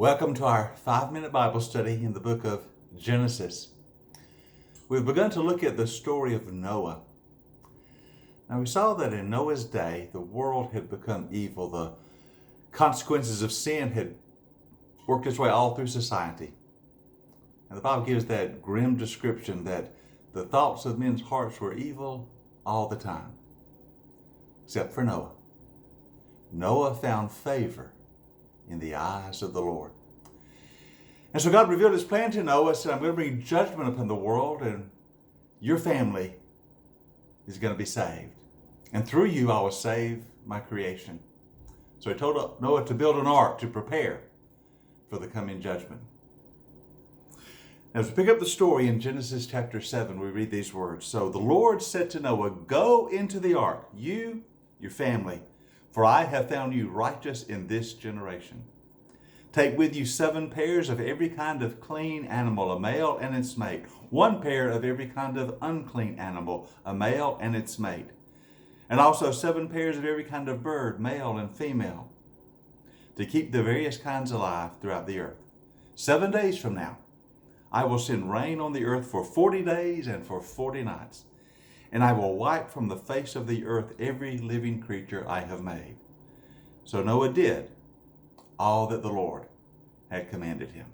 Welcome to our 5-minute Bible study in the book of Genesis. We've begun to look at the story of Noah. Now we saw that in Noah's day, the world had become evil. The consequences of sin had worked its way all through society. And the Bible gives that grim description that the thoughts of men's hearts were evil all the time, except for Noah. Noah found favor in the eyes of the Lord. And so God revealed his plan to Noah, said, I'm going to bring judgment upon the world, and your family is going to be saved. And through you, I will save my creation. So he told Noah to build an ark to prepare for the coming judgment. Now, as we pick up the story in Genesis chapter 7, we read these words. So the Lord said to Noah, go into the ark, you, your family, for I have found you righteous in this generation. Take with you 7 pairs of every kind of clean animal, a male and its mate. 1 pair of every kind of unclean animal, a male and its mate. And also 7 pairs of every kind of bird, male and female, to keep the various kinds alive throughout the earth. 7 days from now, I will send rain on the earth for 40 days and for 40 nights. And I will wipe from the face of the earth every living creature I have made. So Noah did all that the Lord had commanded him.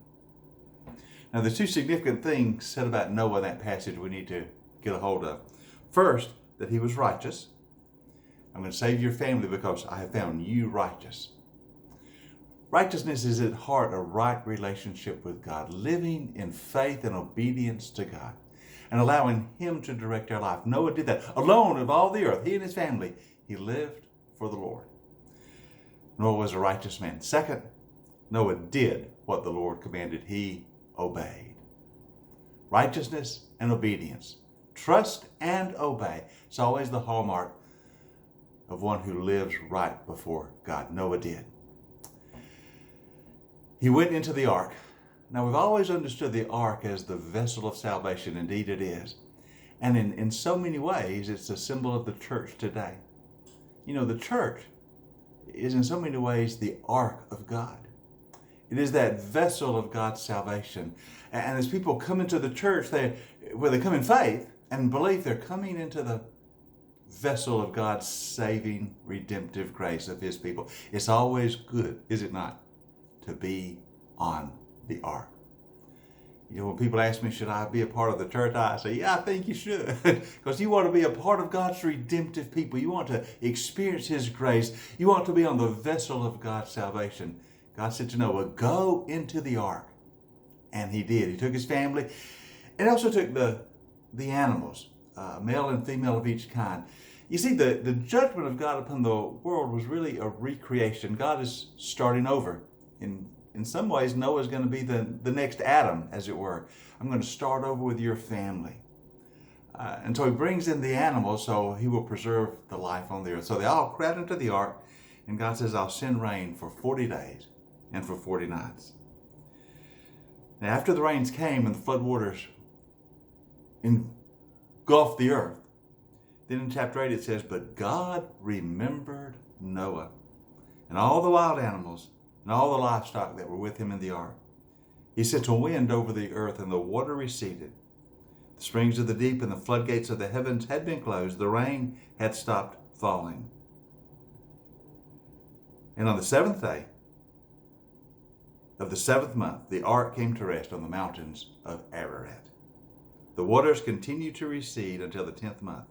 Now, there's 2 significant things said about Noah in that passage we need to get a hold of. First, that he was righteous. I'm going to save your family because I have found you righteous. Righteousness is at heart a right relationship with God, living in faith and obedience to God, and allowing him to direct our life. Noah did that. Alone of all the earth, he and his family, he lived for the Lord. Noah was a righteous man. Second, Noah did what the Lord commanded. He obeyed. Righteousness and obedience. Trust and obey. It's always the hallmark of one who lives right before God. Noah did. He went into the ark. Now, we've always understood the ark as the vessel of salvation. Indeed, it is. And in so many ways, it's a symbol of the church today. You know, the church is in so many ways the ark of God. It is that vessel of God's salvation. And as people come into the church, they come in faith and belief, they're coming into the vessel of God's saving, redemptive grace of his people. It's always good, is it not, to be on the ark. You know, when people ask me, should I be a part of the church? I say, yeah, I think you should. Because you want to be a part of God's redemptive people. You want to experience his grace. You want to be on the vessel of God's salvation. God said to Noah, go into the ark. And he did. He took his family and also took the animals, male and female of each kind. You see, the judgment of God upon the world was really a recreation. God is starting over. In some ways, Noah is going to be the next Adam, as it were. I'm going to start over with your family. And so he brings in the animals so he will preserve the life on the earth. So they all crowd into the ark, and God says, I'll send rain for 40 days and for 40 nights. Now, after the rains came and the floodwaters engulfed the earth, then in chapter 8 it says, but God remembered Noah and all the wild animals and all the livestock that were with him in the ark. He sent a wind over the earth, and the water receded. The springs of the deep and the floodgates of the heavens had been closed. The rain had stopped falling. And on the 7th day of the 7th month, the ark came to rest on the mountains of Ararat. The waters continued to recede until the 10th month.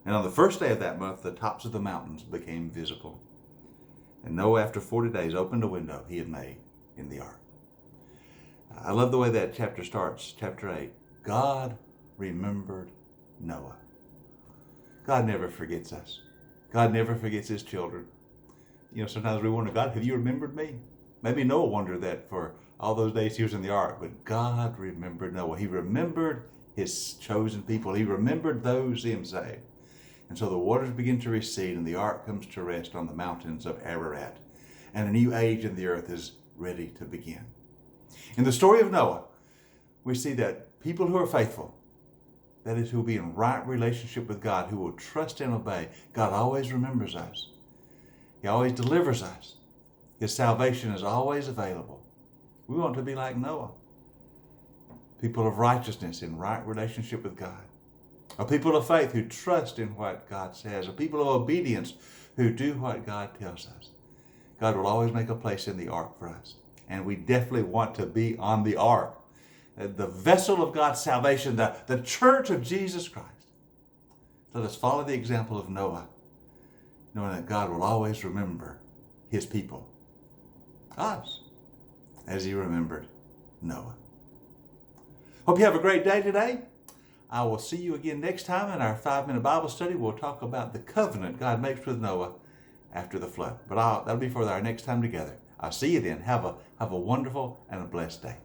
And on the 1st day of that month, the tops of the mountains became visible. And Noah, after 40 days, opened a window he had made in the ark. I love the way that chapter starts, chapter 8. God remembered Noah. God never forgets us. God never forgets his children. You know, sometimes we wonder, God, have you remembered me? Maybe Noah wondered that for all those days he was in the ark, but God remembered Noah. He remembered his chosen people. He remembered those him saved. And so the waters begin to recede, and the ark comes to rest on the mountains of Ararat. And a new age in the earth is ready to begin. In the story of Noah, we see that people who are faithful, that is, who will be in right relationship with God, who will trust and obey, God always remembers us. He always delivers us. His salvation is always available. We want to be like Noah. People of righteousness in right relationship with God. A people of faith who trust in what God says. A people of obedience who do what God tells us. God will always make a place in the ark for us. And we definitely want to be on the ark. The vessel of God's salvation, the church of Jesus Christ. Let us follow the example of Noah, knowing that God will always remember his people, us, as he remembered Noah. Hope you have a great day today. I will see you again next time in our 5-minute Bible study. We'll talk about the covenant God makes with Noah after the flood. But that'll be for our next time together. I'll see you then. Have a wonderful and a blessed day.